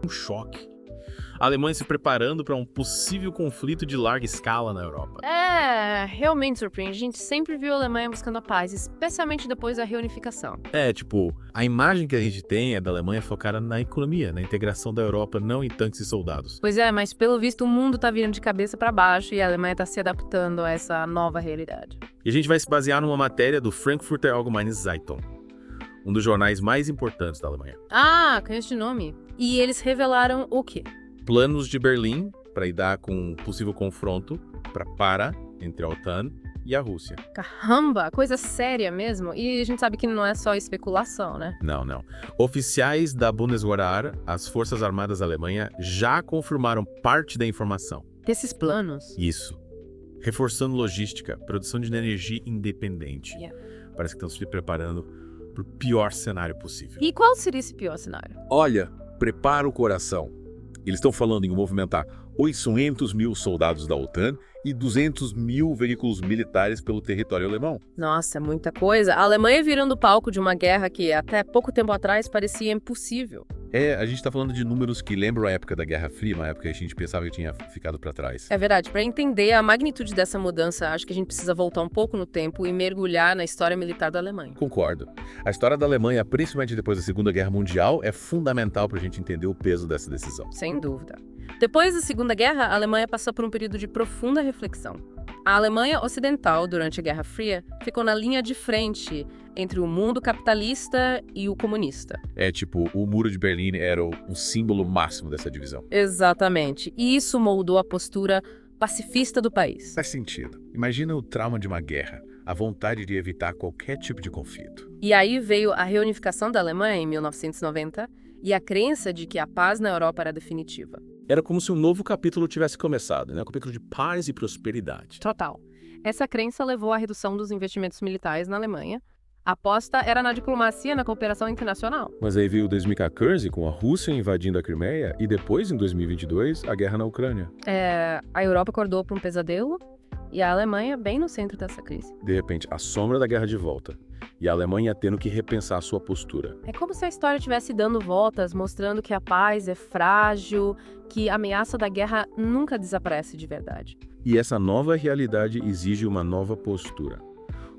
Um choque. A Alemanha se preparando para um possível conflito de larga escala na Europa. Realmente surpreende. A gente sempre viu a Alemanha buscando a paz, especialmente depois da reunificação. A imagem que a gente tem é da Alemanha focada na economia, na integração da Europa, não em tanques e soldados. Pois é, mas pelo visto o mundo tá virando de cabeça para baixo e a Alemanha tá se adaptando a essa nova realidade. E a gente vai se basear numa matéria do Frankfurter Allgemeine Zeitung, um dos jornais mais importantes da Alemanha. Conheço de nome. E eles revelaram o quê? Planos de Berlim para lidar com um possível confronto entre a OTAN e a Rússia. Caramba, coisa séria mesmo. E a gente sabe que não é só especulação, né? Não. Oficiais da Bundeswehr, as Forças Armadas da Alemanha, já confirmaram parte da informação. Desses planos. Isso. Reforçando logística, produção de energia independente. Parece que estão se preparando para o pior cenário possível. E qual seria esse pior cenário? Olha, prepara o coração. Eles estão falando em movimentar 800 mil soldados da OTAN e 200 mil veículos militares pelo território alemão. Nossa, é muita coisa. A Alemanha virando palco de uma guerra que até pouco tempo atrás parecia impossível. A gente está falando de números que lembram a época da Guerra Fria, uma época que a gente pensava que tinha ficado para trás. É verdade. Para entender a magnitude dessa mudança, acho que a gente precisa voltar um pouco no tempo e mergulhar na história militar da Alemanha. Concordo. A história da Alemanha, principalmente depois da Segunda Guerra Mundial, é fundamental para a gente entender o peso dessa decisão. Sem dúvida. Depois da Segunda Guerra, a Alemanha passou por um período de profunda reflexão. A Alemanha Ocidental, durante a Guerra Fria, ficou na linha de frente entre o mundo capitalista e o comunista. O Muro de Berlim era um símbolo máximo dessa divisão. Exatamente. E isso moldou a postura pacifista do país. Faz sentido. Imagina o trauma de uma guerra, a vontade de evitar qualquer tipo de conflito. E aí veio a reunificação da Alemanha em 1990 e a crença de que a paz na Europa era definitiva. Era como se um novo capítulo tivesse começado, né? Um capítulo de paz e prosperidade. Total. Essa crença levou à redução dos investimentos militares na Alemanha. A aposta era na diplomacia e na cooperação internacional. Mas aí veio 2014 com a Rússia invadindo a Crimeia e depois, em 2022, a guerra na Ucrânia. A Europa acordou para um pesadelo e a Alemanha bem no centro dessa crise. De repente, a sombra da guerra de volta. E a Alemanha tendo que repensar a sua postura. É como se a história estivesse dando voltas, mostrando que a paz é frágil, que a ameaça da guerra nunca desaparece de verdade. E essa nova realidade exige uma nova postura.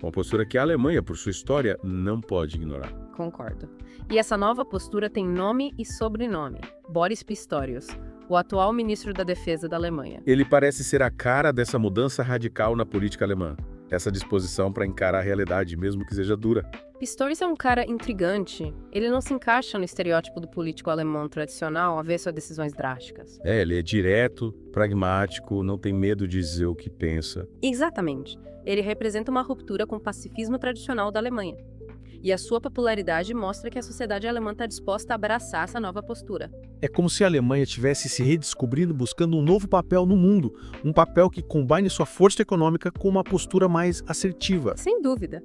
Uma postura que a Alemanha, por sua história, não pode ignorar. Concordo. E essa nova postura tem nome e sobrenome: Boris Pistorius, o atual ministro da Defesa da Alemanha. Ele parece ser a cara dessa mudança radical na política alemã. Essa disposição para encarar a realidade, mesmo que seja dura. Pistorius é um cara intrigante. Ele não se encaixa no estereótipo do político alemão tradicional, avesso a decisões drásticas. Ele é direto, pragmático, não tem medo de dizer o que pensa. Exatamente. Ele representa uma ruptura com o pacifismo tradicional da Alemanha. E a sua popularidade mostra que a sociedade alemã está disposta a abraçar essa nova postura. É como se a Alemanha estivesse se redescobrindo, buscando um novo papel no mundo, um papel que combine sua força econômica com uma postura mais assertiva. Sem dúvida.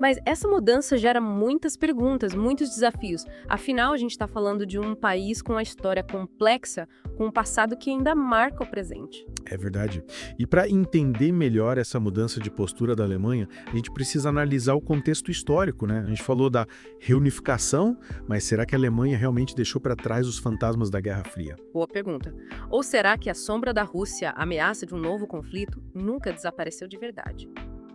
Mas essa mudança gera muitas perguntas, muitos desafios. Afinal, a gente está falando de um país com uma história complexa, com um passado que ainda marca o presente. É verdade. E para entender melhor essa mudança de postura da Alemanha, a gente precisa analisar o contexto histórico, né? A gente falou da reunificação, mas será que a Alemanha realmente deixou para trás os fantasmas da Guerra Fria? Boa pergunta. Ou será que a sombra da Rússia, a ameaça de um novo conflito, nunca desapareceu de verdade?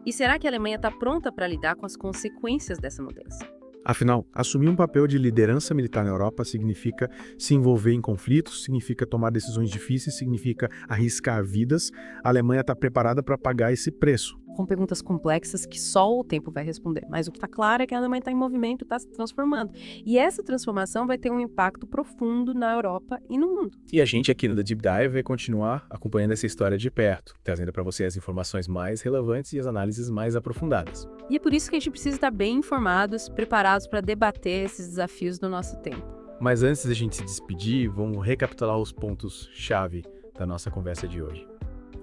E será que a Alemanha está pronta para lidar com as consequências dessa mudança? Afinal, assumir um papel de liderança militar na Europa significa se envolver em conflitos, significa tomar decisões difíceis, significa arriscar vidas. A Alemanha está preparada para pagar esse preço. Com perguntas complexas que só o tempo vai responder. Mas o que está claro é que a Alemanha está em movimento, está se transformando. E essa transformação vai ter um impacto profundo na Europa e no mundo. E a gente aqui no The Deep Dive vai continuar acompanhando essa história de perto, trazendo para você as informações mais relevantes e as análises mais aprofundadas. E é por isso que a gente precisa estar bem informados, preparados para debater esses desafios do nosso tempo. Mas antes da gente se despedir, vamos recapitular os pontos-chave da nossa conversa de hoje.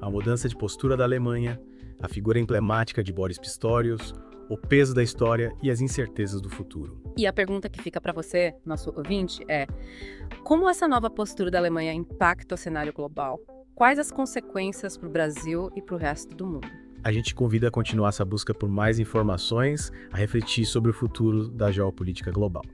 A mudança de postura da Alemanha, a figura emblemática de Boris Pistorius, o peso da história e as incertezas do futuro. E a pergunta que fica para você, nosso ouvinte, é: como essa nova postura da Alemanha impacta o cenário global? Quais as consequências para o Brasil e para o resto do mundo? A gente convida a continuar essa busca por mais informações, a refletir sobre o futuro da geopolítica global.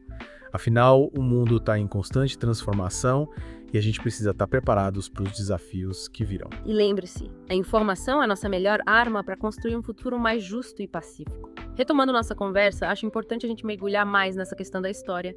Afinal, o mundo está em constante transformação e a gente precisa estar preparados para os desafios que virão. E lembre-se, a informação é a nossa melhor arma para construir um futuro mais justo e pacífico. Retomando nossa conversa, acho importante a gente mergulhar mais nessa questão da história.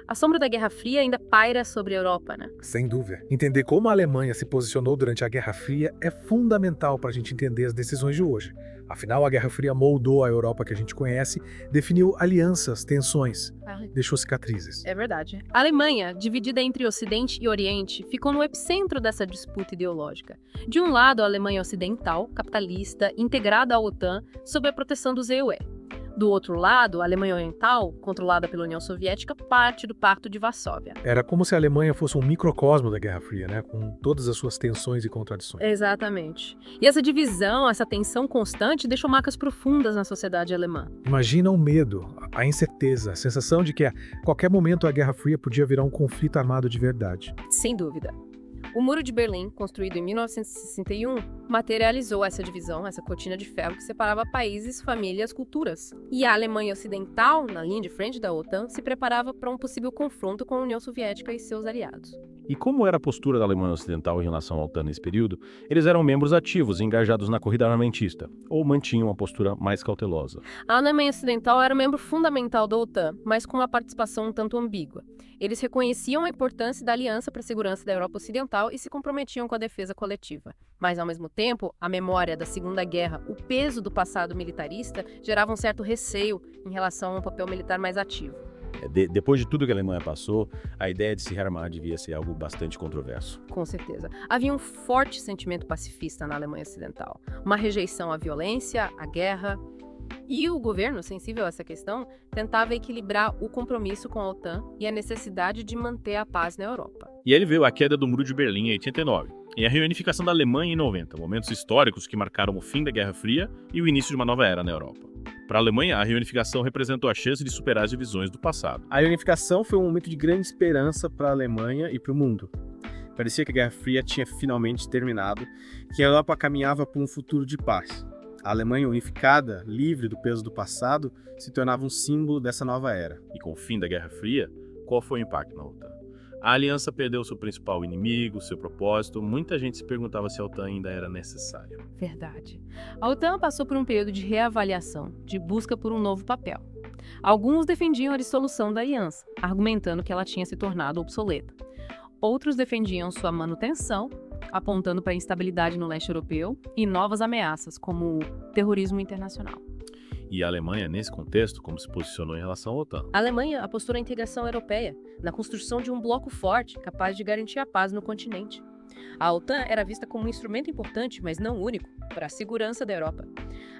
A sombra da Guerra Fria ainda paira sobre a Europa, né? Sem dúvida. Entender como a Alemanha se posicionou durante a Guerra Fria é fundamental para a gente entender as decisões de hoje. Afinal, a Guerra Fria moldou a Europa que a gente conhece, definiu alianças, tensões, deixou cicatrizes. É verdade. A Alemanha, dividida entre Ocidente e Oriente, ficou no epicentro dessa disputa ideológica. De um lado, a Alemanha ocidental, capitalista, integrada à OTAN, sob a proteção dos EUE. Do outro lado, a Alemanha Oriental, controlada pela União Soviética, parte do Pacto de Varsóvia. Era como se a Alemanha fosse um microcosmo da Guerra Fria, né? Com todas as suas tensões e contradições. Exatamente. E essa divisão, essa tensão constante, deixou marcas profundas na sociedade alemã. Imagina o medo, a incerteza, a sensação de que a qualquer momento a Guerra Fria podia virar um conflito armado de verdade. Sem dúvida. O Muro de Berlim, construído em 1961, materializou essa divisão, essa cortina de ferro que separava países, famílias, culturas. E a Alemanha Ocidental, na linha de frente da OTAN, se preparava para um possível confronto com a União Soviética e seus aliados. E como era a postura da Alemanha Ocidental em relação à OTAN nesse período, eles eram membros ativos, engajados na corrida armamentista, ou mantinham uma postura mais cautelosa. A Alemanha Ocidental era membro fundamental da OTAN, mas com uma participação um tanto ambígua. Eles reconheciam a importância da aliança para a segurança da Europa Ocidental e se comprometiam com a defesa coletiva. Mas, ao mesmo tempo, a memória da Segunda Guerra, o peso do passado militarista, gerava um certo receio em relação a um papel militar mais ativo. Depois de tudo que a Alemanha passou, a ideia de se rearmar devia ser algo bastante controverso. Com certeza. Havia um forte sentimento pacifista na Alemanha Ocidental. Uma rejeição à violência, à guerra. E o governo, sensível a essa questão, tentava equilibrar o compromisso com a OTAN e a necessidade de manter a paz na Europa. E aí ele veio a queda do Muro de Berlim em 89, e a reunificação da Alemanha em 90, momentos históricos que marcaram o fim da Guerra Fria e o início de uma nova era na Europa. Para a Alemanha, a reunificação representou a chance de superar as divisões do passado. A reunificação foi um momento de grande esperança para a Alemanha e para o mundo. Parecia que a Guerra Fria tinha finalmente terminado, que a Europa caminhava para um futuro de paz. A Alemanha unificada, livre do peso do passado, se tornava um símbolo dessa nova era. E com o fim da Guerra Fria, qual foi o impacto na OTAN? A aliança perdeu seu principal inimigo, seu propósito. Muita gente se perguntava se a OTAN ainda era necessária. Verdade. A OTAN passou por um período de reavaliação, de busca por um novo papel. Alguns defendiam a dissolução da aliança, argumentando que ela tinha se tornado obsoleta. Outros defendiam sua manutenção, apontando para a instabilidade no leste europeu e novas ameaças, como o terrorismo internacional. E a Alemanha, nesse contexto, como se posicionou em relação à OTAN? A Alemanha apostou na integração europeia, na construção de um bloco forte, capaz de garantir a paz no continente. A OTAN era vista como um instrumento importante, mas não único, para a segurança da Europa.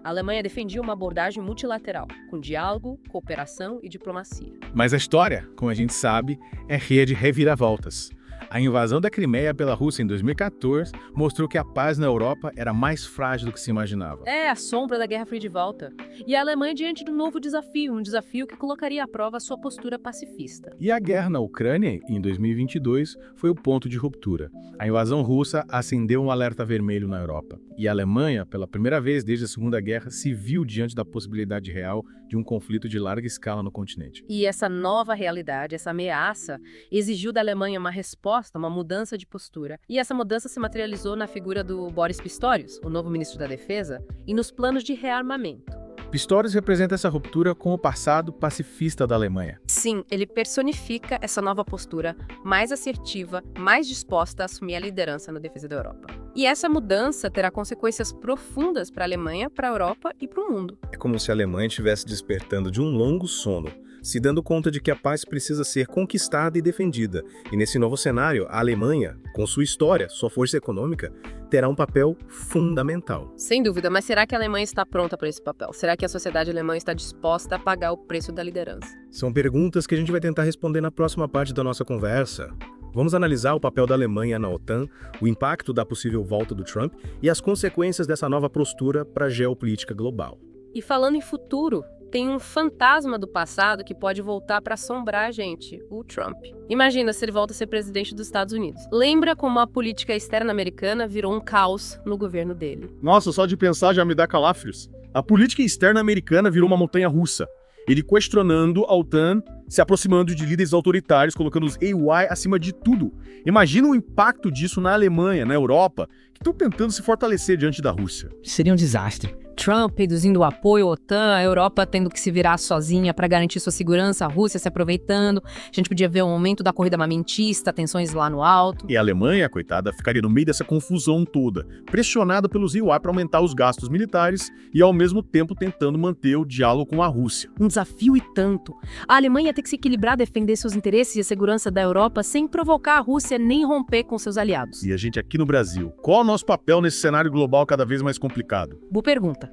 A Alemanha defendia uma abordagem multilateral, com diálogo, cooperação e diplomacia. Mas a história, como a gente sabe, é cheia de reviravoltas. A invasão da Crimeia pela Rússia em 2014 mostrou que a paz na Europa era mais frágil do que se imaginava. É a sombra da Guerra Fria de volta. E a Alemanha diante de um novo desafio, um desafio que colocaria à prova a sua postura pacifista. E a guerra na Ucrânia, em 2022, foi o ponto de ruptura. A invasão russa acendeu um alerta vermelho na Europa. E a Alemanha, pela primeira vez desde a Segunda Guerra, se viu diante da possibilidade real de um conflito de larga escala no continente. E essa nova realidade, essa ameaça, exigiu da Alemanha uma resposta, uma mudança de postura. E essa mudança se materializou na figura do Boris Pistorius, o novo ministro da Defesa, e nos planos de rearmamento. Pistorius representa essa ruptura com o passado pacifista da Alemanha. Sim, ele personifica essa nova postura mais assertiva, mais disposta a assumir a liderança na defesa da Europa. E essa mudança terá consequências profundas para a Alemanha, para a Europa e para o mundo. É como se a Alemanha estivesse despertando de um longo sono, se dando conta de que a paz precisa ser conquistada e defendida. E nesse novo cenário, a Alemanha, com sua história, sua força econômica, terá um papel fundamental. Sem dúvida, mas será que a Alemanha está pronta para esse papel? Será que a sociedade alemã está disposta a pagar o preço da liderança? São perguntas que a gente vai tentar responder na próxima parte da nossa conversa. Vamos analisar o papel da Alemanha na OTAN, o impacto da possível volta do Trump e as consequências dessa nova postura para a geopolítica global. E falando em futuro, tem um fantasma do passado que pode voltar para assombrar a gente, o Trump. Imagina se ele volta a ser presidente dos Estados Unidos. Lembra como a política externa americana virou um caos no governo dele? Nossa, só de pensar já me dá calafrios. A política externa americana virou uma montanha russa. Ele questionando a OTAN, se aproximando de líderes autoritários, colocando os AY acima de tudo. Imagina o impacto disso na Alemanha, na Europa, que estão tentando se fortalecer diante da Rússia. Seria um desastre. Trump reduzindo o apoio à OTAN, a Europa tendo que se virar sozinha para garantir sua segurança, a Rússia se aproveitando. A gente podia ver um aumento da corrida armamentista, tensões lá no alto. E a Alemanha, coitada, ficaria no meio dessa confusão toda, pressionada pelos AY para aumentar os gastos militares e, ao mesmo tempo, tentando manter o diálogo com a Rússia. Um desafio e tanto. A Alemanha ia ter que se equilibrar, defender seus interesses e a segurança da Europa sem provocar a Rússia nem romper com seus aliados. E a gente aqui no Brasil, qual é o nosso papel nesse cenário global cada vez mais complicado? Boa pergunta.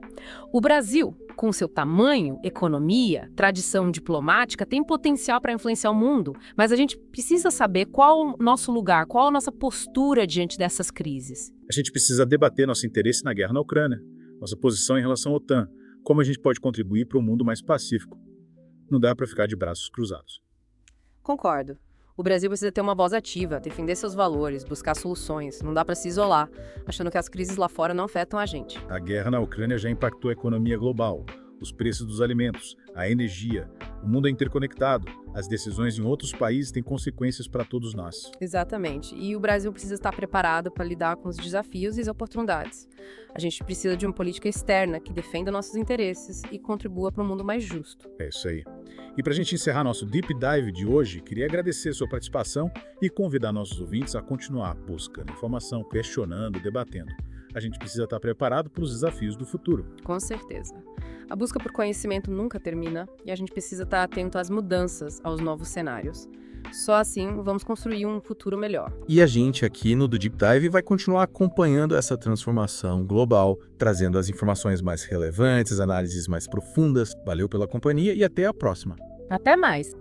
O Brasil, com seu tamanho, economia, tradição diplomática, tem potencial para influenciar o mundo, mas a gente precisa saber qual o nosso lugar, qual a nossa postura diante dessas crises. A gente precisa debater nosso interesse na guerra na Ucrânia, nossa posição em relação à OTAN, como a gente pode contribuir para um mundo mais pacífico. Não dá para ficar de braços cruzados. Concordo. O Brasil precisa ter uma voz ativa, defender seus valores, buscar soluções. Não dá para se isolar, achando que as crises lá fora não afetam a gente. A guerra na Ucrânia já impactou a economia global, os preços dos alimentos, a energia. O mundo é interconectado. As decisões em outros países têm consequências para todos nós. Exatamente. E o Brasil precisa estar preparado para lidar com os desafios e as oportunidades. A gente precisa de uma política externa que defenda nossos interesses e contribua para um mundo mais justo. É isso aí. E para a gente encerrar nosso Deep Dive de hoje, queria agradecer a sua participação e convidar nossos ouvintes a continuar buscando informação, questionando, debatendo. A gente precisa estar preparado para os desafios do futuro. Com certeza. A busca por conhecimento nunca termina e a gente precisa estar atento às mudanças, aos novos cenários. Só assim vamos construir um futuro melhor. E a gente aqui no do Deep Dive vai continuar acompanhando essa transformação global, trazendo as informações mais relevantes, análises mais profundas. Valeu pela companhia e até a próxima. Até mais!